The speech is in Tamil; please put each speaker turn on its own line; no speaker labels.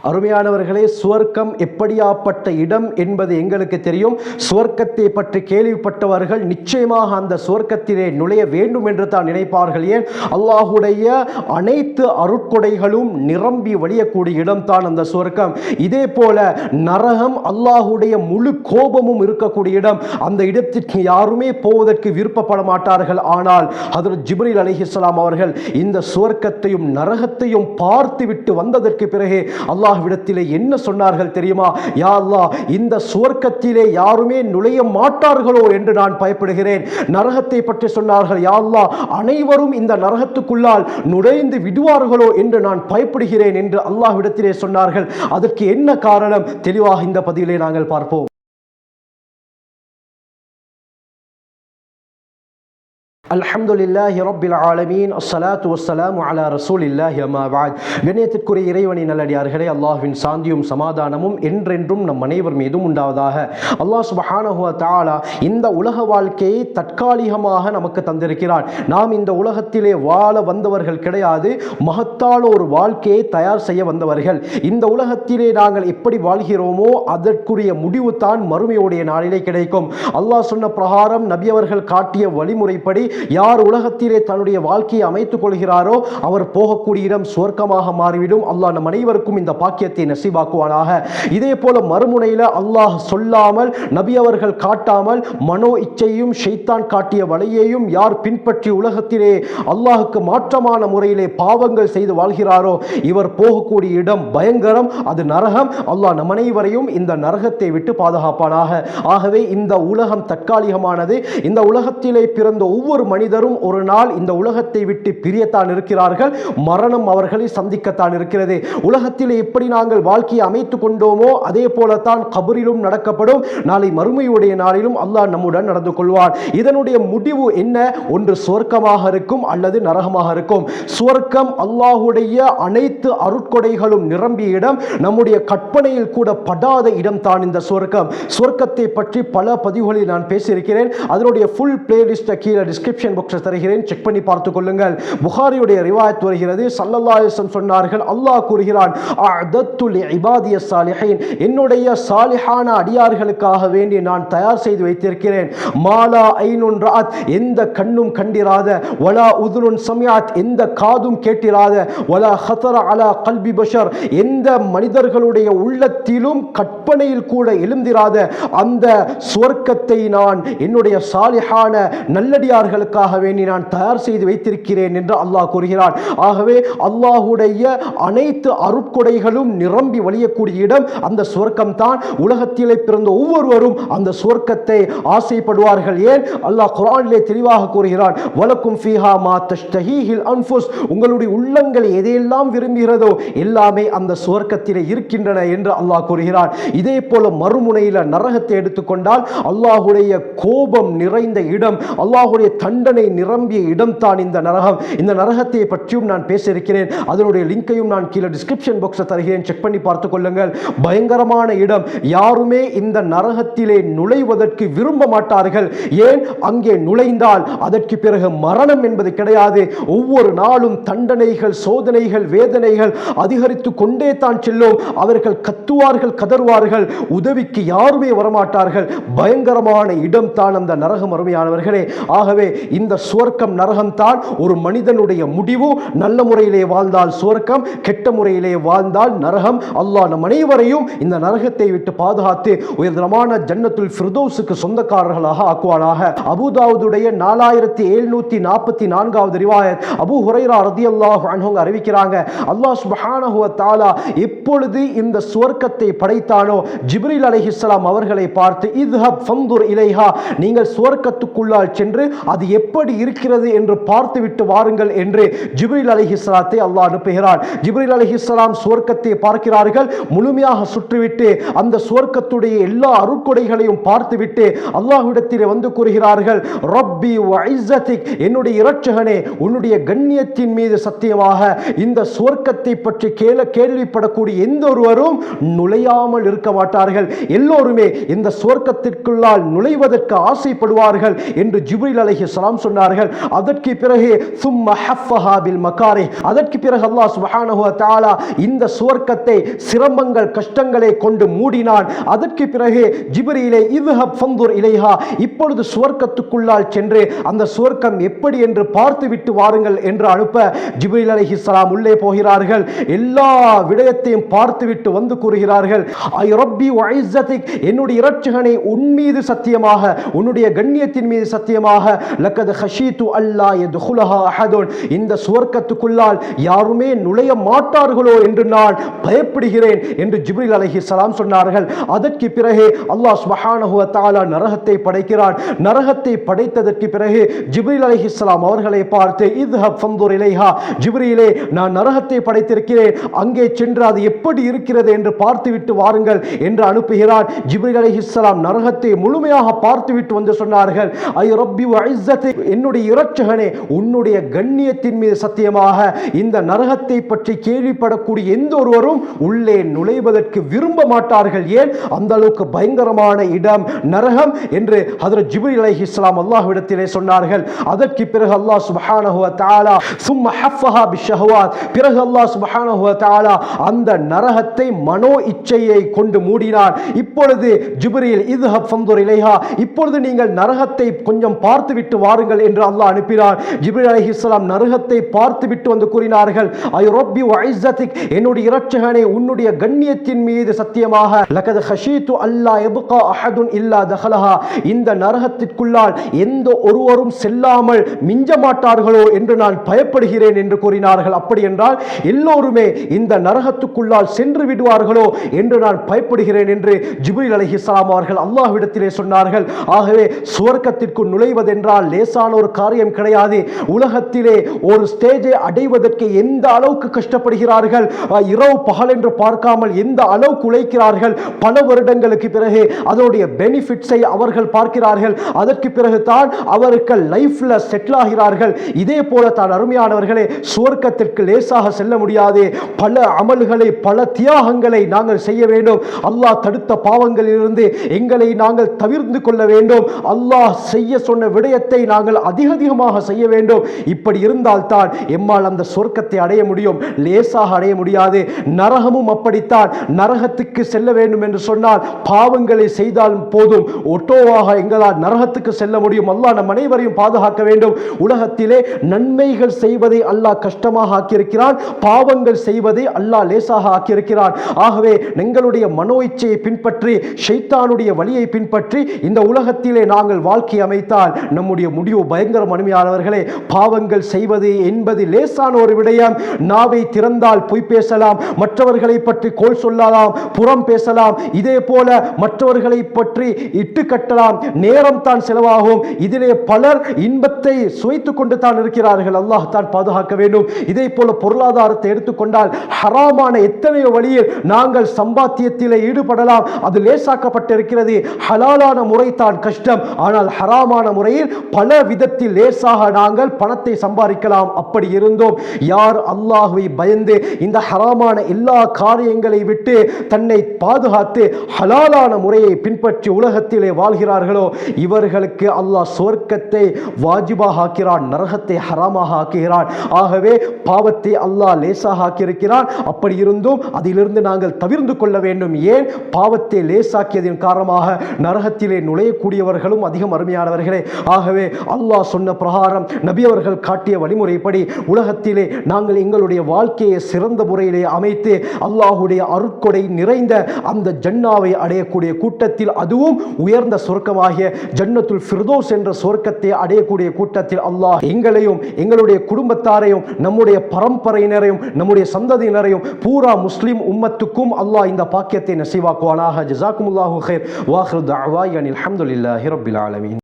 அருமையானவர்களே, சுவர்க்கம் எப்படியாப்பட்ட இடம் என்பது எங்களுக்கு தெரியும். சுவர்க்கத்தை பற்றி கேள்விப்பட்டவர்கள் நிச்சயமாக அந்த சுவர்க்கத்திலே நுழைய வேண்டும் என்று தான் நினைப்பார்கள். ஏன்? அல்லாஹுடைய அனைத்து அருட்கொடைகளும் நிரம்பி வழியக்கூடிய இடம்தான் அந்த சுவர்க்கம். இதே போல நரகம் அல்லாஹுடைய முழு கோபமும் இருக்கக்கூடிய இடம். அந்த இடத்திற்கு யாருமே போவதற்கு விருப்பப்பட மாட்டார்கள். ஆனால் ஹஜ்ரத் ஜிப்ரீல் அலைஹிஸ்ஸலாம் அவர்கள் இந்த சுவர்க்கத்தையும் நரகத்தையும் பார்த்துவிட்டு வந்ததற்கு பிறகு அல்லாஹ்விடத்திலே என்ன சொன்னார்கள் தெரியுமா? யா அல்லாஹ், இந்த சுவர்க்கத்திலே யாருமே நுழைய மாட்டார்களோ என்று நான் பயப்படுகிறேன். நரகத்தை பற்றி சொன்னார்கள். யா அல்லாஹ், அனைவரும் இந்த நரகத்துக்குள்ளால் நுழைந்து விடுவார்களோ என்று நான் பயப்படுகிறேன் என்று அல்லாஹ்விடத்திலே சொன்னார்கள். அதற்கு என்ன காரணம்? தெளிவாக இந்த பதிவிலே நாங்கள் பார்ப்போம். அல்ஹம்துலில்லாஹி ரப்பில் ஆலமீன், அஸ்ஸலாத்து வஸ்ஸலாமு அலா ரசூலில்லாஹி அம்மா பஅத். கண்ணியத்திற்குரிய இறைவனின் நல்லடியார்களே, அல்லாஹ்வின் சாந்தியும் சமாதானமும் என்றென்றும் நம் அனைவர் மீதும் உண்டாவதாக. அல்லாஹ் சுப்ஹானஹு வ தஆலா இந்த உலக வாழ்க்கையை தற்காலிகமாக நமக்கு தந்திருக்கிறான். நாம் இந்த உலகத்திலே வாழ வந்தவர்கள் கிடையாது, மகத்தான ஒரு வாழ்க்கையை தயார் செய்ய வந்தவர்கள். இந்த உலகத்திலே நாங்கள் எப்படி வாழ்கிறோமோ அதற்குரிய முடிவு தான் மறுமையுடைய நாளிலே கிடைக்கும். அல்லாஹ் சொன்ன பிரகாரம் நபி அவர்கள் காட்டிய வழிமுறைப்படி யார் உலகத்திலே தன்னுடைய வாழ்க்கையை அமைத்துக் கொள்கிறாரோ அவர் போகக்கூடிய இடம் சுவர்க்கமாக மாறிவிடும். அல்லாஹ் நம் அனைவருக்கும் இந்த பாக்கியத்தை நசீபாக்குவானாக. இதே போல மறுமுனையில் அல்லாஹ் சொல்லாமல் நபி அவர்கள் காட்டாமல் மனோ இச்சையும் ஷைத்தான் காட்டிய வழியையும் யார் பின்பற்றி உலகத்திலே அல்லாஹுக்கு மாற்றமான முறையிலே பாவங்கள் செய்து வாழ்கிறாரோ இவர் போகக்கூடிய இடம் பயங்கரம், அது நரகம். அல்லாஹ் நம் அனைவரையும் இந்த நரகத்தை விட்டு பாதுகாப்பானாக. ஆகவே இந்த உலகம் தற்காலிகமானது. இந்த உலகத்திலே பிறந்த ஒவ்வொரு மனிதரும் ஒரு நாள் இந்த உலகத்தை விட்டு பிரியத்தான் இருக்கிறார்கள். மரணம் அவர்களை சந்திக்கத்தான் இருக்கிறது. உலகத்தில் எப்படி நாங்கள் வாழ்க்கையை அமைத்துக் கொண்டோமோ அதே போலத்தான் கபரிலும் நடக்கப்படும். நாளை மறுமையுடைய நாளிலும் அல்லாஹ் நம்முடன் நடந்து கொள்வார். இதனுடைய முடிவு என்ன? ஒன்று சுவர்க்கமாக இருக்கும் அல்லது நரகமாக இருக்கும். சுவர்க்கம் அல்லாஹுடைய அனைத்து அருட்கொடைகளும் நிரம்பிய இடம். நம்முடைய கற்பனையில் கூட படாத இடம் தான் இந்த சுவர்க்கம். சுவர்க்கத்தை பற்றி பல பதிவுகளில் நான் பேசியிருக்கிறேன். அதனுடைய ஃபுல் பிளேலிஸ்ட் கீழே டிஸ்கிரிப்ஷன் பாக்ஸில் தருகிறேன், செக் பண்ணி பார்த்துக் கொள்ளுங்கள். புகாரியுடைய ரிவாயத் வருகிறது. ஸல்லல்லாஹு அலைஹி வஸல்லம் சொன்னார்கள், அல்லாஹ் கூறுகிறான், அஅதத்து லிஇபாதிய ஸாலிஹீன், என்னுடைய சாலிஹான அடியார்களுக்காக வேண்டி நான் தயார் செய்து வைத்திருக்கிறேன். மாலா ஐனுன் ரஅத், எந்த கண்ணும் கண்டிராத, வலா உதுனுன் சமிஅத், எந்த காதும் கேட்டிராத, வலா ஹதர அலா கல்பி பஷர், எந்த மனிதர்களுடைய உள்ளத்திலும் கற்பனையில் கூட எழுந்திராத அந்த சுவர்க்கத்தை நான் என்னுடைய சாலிஹான நல்லடியார்களுக்காக வேண்டி நான் தயார் செய்து வைத்திருக்கிறேன் என்று அல்லாஹ் கூறுகிறான். ஆகவே அல்லாஹுடைய அனைத்து அருட்கொடைகளும் நிரம்பி வழியக்கூடிய இடம் அந்த சுவர்க்கம் தான். உலகத்திலே பிறந்த ஒவ்வொருவரும் அந்த சுவர்க்கத்தை ஆசைப்படுவார்கள். ஏன்? அல்லாஹ் குர்ஆனிலே தெளிவாக கூறுகிறான், வலக்கும் ஃபீஹா மா தஷ்தஹீஹில் அன்ஃபுஸ், உங்களுடைய உள்ளங்கள் எதையெல்லாம் விரும்புகிறதோ எல்லாமே அந்த சுவர்க்கத்திலே இருக்கின்றன என்று அல்லாஹ் கூறுகிறான். இதே போல மறுமுனையில் நரகத்தை எடுத்துக்கொண்டால் அல்லாஹுடைய கோபம் நிறைந்த இடம், அல்லாஹுடைய தண்டனை நிரம்பிய இடம் தான் இந்த நரகம். இந்த நரகத்தை பற்றியும் நான் பேசியிருக்கிறேன். அதனுடைய லிங்கையும் நான் கீழே டிஸ்கிரிப்ஷன் பாக்ஸில் தருகிறேன், செக் பண்ணி பார்த்துக் கொள்ளுங்கள். பயங்கரமான இடம். யாருமே இந்த நரகத்திலே நுழைவதற்கு விரும்ப மாட்டார்கள். ஏன்? அங்கே நுழைந்தால் அதற்கு பிறகு மரணம் என்பது கிடையாது. ஒவ்வொரு நாளும் தண்டனைகள், சோதனைகள், வேதனைகள் அதிகரித்து கொண்டே தான் செல்லும். அவர்கள் கத்துவார்கள், கதறுவார்கள், உதவிக்கு யாருமே வரமாட்டார்கள். பயங்கரமான இடம் தான் அந்த நரகம். அருமையானவர்களே, ஆகவே இந்த சுவர்க்கம் நரகம் தான் ஒரு மனிதனுடைய முடிவு. நல்ல முறையிலே வாழ்ந்தால் சுவர்க்கம், கெட்ட முறையிலே வாழ்ந்தால் நரகம். அல்லாஹ் நம் அனைவரையும் இந்த நரகத்தை விட்டு பாதுகாத்து உயர்தரமான ஜன்னத்துல் ஃபிர்தௌஸுக்கு சொந்தக்காரர்களாக ஆக்குவானாக. அபூதாவுதுடைய 4744வது ரிவாயத், அபூ ஹுரைரா ரலியல்லாஹு அன்ஹு அறிவிக்கிறாங்க, அல்லாஹ் சுப்ஹானஹு வ தஆலா எப்பொழுது இந்த சுவர்க்கத்தை படைத்தானோ ஜிப்ரீல் அலைஹிஸ்ஸலாம் அவர்களை பார்த்து, இத்ஹப் ஃபன்துர் இலைஹா, நீங்கள் சுவர்க்கத்துக்குள்ளால் சென்று அது எப்படி இருக்கிறது என்று பார்த்துவிட்டு வாருங்கள் என்று ஜிப்ரீல் அலைஹிஸ்ஸலாத்தை அல்லாஹ் அனுப்புகிறார். ஜிப்ரீல் அலைஹிஸ்ஸலாம் சுவர்க்கத்தை பார்க்கிறார்கள். முழுமையாக சுற்றிவிட்டு அந்த சுவர்க்கத்துடைய எல்லா அருட்கொடைகளையும் பார்த்துவிட்டு அல்லாஹ்விடத்திலே வந்து கூறுகிறார்கள், ரப்பி வ இஸ்ஸத்திக், என்னுடைய இரட்சகனே உன்னுடைய கண்ணியத்தின் மீது சத்தியமாக இந்த சுவர்க்கத்தை பற்றி கேள்விப்படக்கூடிய எந்த ஒருவரும் நுழையாமல் இருக்க மாட்டார்கள். எல்லோருமே இந்த சுவர்க்கத்திற்குள்ளால் நுழைவதற்கு ஆசைப்படுவார்கள் என்று ஜிப்ரீல் அலைஹிஸ்ஸலாம் வஸலாம் சொன்னார்கள், அதற்கு பிறகு சும்ம ஹஃபஹா பில் மகாரிஹ், அதற்கு பிறகு அல்லாஹ் சுப்ஹானஹு வ தஆலா இந்த சுவர்க்கத்தை சிரமங்கள் கஷ்டங்களை கொண்டு மூடினான். அதற்கு பிறகு ஜிப்ரீலே இத்ஹப் ஃபன்துர் இலைஹா, இப்பொழுது சுவர்க்கத்துக்குள்ளால் சென்று அந்த சுவர்க்கம் எப்படி என்று பார்த்துவிட்டு வாருங்கள் என்று அனுப்ப ஜிப்ரீல் அலைஹிஸ்ஸலாம் உள்ளே போகிறார்கள். எல்லா விடயத்தையும் பார்த்துவிட்டு வந்து கூறுகிறார்கள், ஐ ரப்பி வ இஸ்ஸதிக், என்னுடைய இரட்சகனே உன் மீது சத்தியமாக, உன்னுடைய கண்ணியத்தின் மீது சத்தியமாக, லக்கத் ஹஷீது அல்லா யத்குலஹா அஹதுன், இந்த சுவர்க்கத்துக்குள்ளால் யாருமே நுழைய மாட்டார்களோ என்று நான் பயப்படுகிறேன் என்று ஜிப்ரீல் அலைஹிஸ்ஸலாம் சொன்னார்கள். அதற்கு பிறகு அல்லாஹ் சுப்ஹானஹு வ தஆலா நரகத்தை படைக்கிறான். நரகத்தை படைத்ததற்கு பிறகு ஜிப்ரீல் அலைஹிஸ்ஸலாம் அவர்களை பார்த்து இத்ஹப் ஃபன்துர் இலைஹா, ஜிப்ரீலே நான் நரகத்தை படைத்திருக்கிறேன், அங்கே சென்று அது எப்படி இருக்கிறது என்று பார்த்துவிட்டு வாருங்கள் என்று அனுப்புகிறான். ஜிப்ரீல் அலைஹிஸ்ஸலாம் நரகத்தை முழுமையாக பார்த்துவிட்டு வந்து சொன்னார்கள், ஐ ரப்பி வ இஸ்ஸதிக், என்னுடைய இரட்சகனே உன்னுடைய கண்ணியத்தின் மீது சத்தியமாக இந்த நரகத்தை பற்றி கேள்விப்படக்கூடிய எந்த ஒருவரும் உள்ளே நுழைவதற்கு விரும்ப மாட்டார்கள். ஏன்? அந்த அளவுக்கு பயங்கரமான இடம் நரகம் என்று ஹஜ்ரத் ஜிப்ரீல் அலைஹிஸ்ஸலாம் அல்லாஹ்விடத்திலே சொன்னார்கள். அதற்கு பிறகு அல்லாஹ் சுப்ஹானஹு வ தஆலா சும்ம ஹஃபஹா பிஷ்ஷஹவாத், பிறகு அல்லாஹ் சுப்ஹானஹு வ தஆலா அந்த நரகத்தை மனோ இச்சையை கொண்டு மூடினான். இப்பொழுது ஜிப்ரீல் இத்ஹப் ஃபன்துர் இலைஹா, இப்பொழுது நீங்கள் நரகத்தை கொஞ்சம் பார்த்துவிட்டு வாருங்கள் என்று அல்லாஹ் அனுப்பினார். ஜிப்ரீல் அலைஹிஸ்ஸலாம் நரகத்தை பார்த்துவிட்டு வந்து கூறினார்கள், ஐ ரப்பி வ இஸ்ஸதிக், என்னுடைய இரட்சகனே உன்னுடைய கண்ணியத்தின் மீது சத்தியமாக, லக்கத் ஹஷீது அல்லா யப்கா அஹதுன் இல்லா தஹலஹா, இந்த நரகத்திற்குள்ளால் எந்த ஒருவரும் செல்லாமல் மிஞ்ச மாட்டார்களோ என்று நான் பயப்படுகிறேன் என்று கூறினார்கள். அப்படி என்றால் எல்லோருமே இந்த நரகத்துக்குள்ளால் சென்று விடுவார்களோ என்று நான் பயப்படுகிறேன் என்று ஜிப்ரீல் அலைஹிஸ்ஸலாம் அவர்கள் அல்லாஹ்விடத்திலே சொன்னார்கள். ஆகவே சுவர்க்கத்திற்கு நுழைவதென்றால் லேசான ஒரு காரியம் கிடையாது. உலகத்திலே ஒரு ஸ்டேஜை அடைவதற்கு எந்த அளவுக்கு கஷ்டப்படுகிறார்கள், இரவு பகல் என்று பார்க்காமல் எந்த அளவுக்கு உழைக்கிறார்கள். பல வருடங்களுக்கு பிறகு அதனுடைய பெனிஃபிட்ஸை அவர்கள் பார்க்கிறார்கள். அதற்கு பிறகு தான் அவர்கள் லைஃப்ல செட்டில் ஆகிறார்கள். இதே போல தான் அருமையானவர்களே, சுவர்க்கத்திற்கு லேசாக செல்ல முடியாது. பல அமல்களை, பல தியாகங்களை நாங்கள் செய்ய வேண்டும். அல்லாஹ் தடுத்த பாவங்களிலிருந்து எங்களை நாங்கள் தவிர்த்து கொள்ள வேண்டும். அல்லாஹ் செய்ய சொன்ன விடயத்தை நாங்கள் அதிகமாக செய்ய வேண்டும். இப்படி இருந்தால்தான் எம்மால் அந்த சொர்க்கத்தை அடைய முடியும். லேசாக அடைய முடியாது. நரகமும் அப்படித்தான். நரகத்துக்கு செல்ல வேண்டும் என்று சொன்னால் பாவங்களை செய்தால் போதும், ஒட்டோவாக எங்களால் நரகத்துக்கு செல்ல முடியும். அல்லாஹ் நம் அனைவரையும் பாதுகாக்க வேண்டும். உலகத்திலே நன்மைகள் செய்வதை அல்லாஹ் கஷ்டமாக ஆக்கியிருக்கிறான், பாவங்கள் செய்வதை அல்லாஹ் லேசாக ஆக்கியிருக்கிறான். ஆகவே எங்களுடைய மனோ இச்சையை பின்பற்றி, ஷைத்தானுடைய வழியை பின்பற்றி இந்த உலகத்திலே நாங்கள் வாழ்க்கை அமைத்தால் நம்முடைய முடிவு பயங்கரம். அருமையானவர்களே, பாவங்கள் செய்வது என்பது லேசான ஒரு விடயம். நாவை திறந்தால் பொய் பேசலாம், மற்றவர்களை பற்றி கோல் சொல்லலாம், புறம் பேசலாம், இதே போல மற்றவர்களை பற்றி இட்டு கட்டலாம், நேரம் தான் செலவாகும். இதிலே பலர் இன்பத்தை சுவைத்துக் கொண்டு தான் இருக்கிறார்கள். அல்லாஹ் தான் பாதுகாக்க வேண்டும். இதே போல பொருளாதாரத்தை எடுத்துக்கொண்டால் ஹராமான எத்தனையோ வழியில் நாங்கள் சம்பாத்தியத்திலே ஈடுபடலாம். அது லேசாக்கப்பட்டிருக்கிறது. ஹலாலான முறை தான் கஷ்டம், ஆனால் ஹராமான முறையில் பல விதத்தில் லேசாக நாங்கள் பணத்தை சம்பாதிக்கலாம். அப்படி இருந்தோம் யார் அல்லாஹ்வை பயந்து இந்த ஹராமான எல்லா காரியங்களை விட்டு தன்னை பாதுகாத்து ஹலாலான முறையை பின்பற்றி உலகத்திலே வாழ்கிறார்களோ இவர்களுக்கு அல்லாஹ் சொர்க்கத்தை வாஜிபாக ஆக்கிறான், நரகத்தை ஹராமாக ஆக்குகிறான். ஆகவே பாவத்தை அல்லாஹ் லேசாக ஆக்கியிருக்கிறான். அப்படி இருந்தும் அதிலிருந்து நாங்கள் தவிர்த்து கொள்ள வேண்டும். ஏன்? பாவத்தை லேசாக்கியதின் காரணமாக நரகத்திலே நுழையக்கூடியவர்களும் அதிகம். அருமையானவர்களே, ஆகவே அல்லாஹ் சொன்ன பிரகாரம் நபி அவர்கள் காட்டிய வழிமுறைப்படி உலகத்திலே நாங்கள் எங்களுடைய வாழ்க்கையை சிறந்த முறையிலே அமைத்து அல்லாஹுடைய அருட்கொடை நிறைந்த அந்த ஜன்னாவை அடையக்கூடிய கூட்டத்தில், அதுவும் உயர்ந்த சொர்க்கமாகிய ஜன்னத்துல் ஃபிர்தௌஸ் என்ற சொர்க்கத்தை அடையக்கூடிய கூட்டத்தில் அல்லாஹ் எங்களையும் எங்களுடைய குடும்பத்தாரையும் நம்முடைய பரம்பரையினரையும் நம்முடைய சந்ததியினரையும் பூரா முஸ்லிம் உம்மத்துக்கும் அல்லாஹ் இந்த பாக்கியத்தை நசீவாக்குவானாக. ஜஸாக்குமுல்லாஹு கைர். வாஹிரு தஅவானா அல்ஹம்துலில்லாஹி ரப்பில் ஆலமீன்.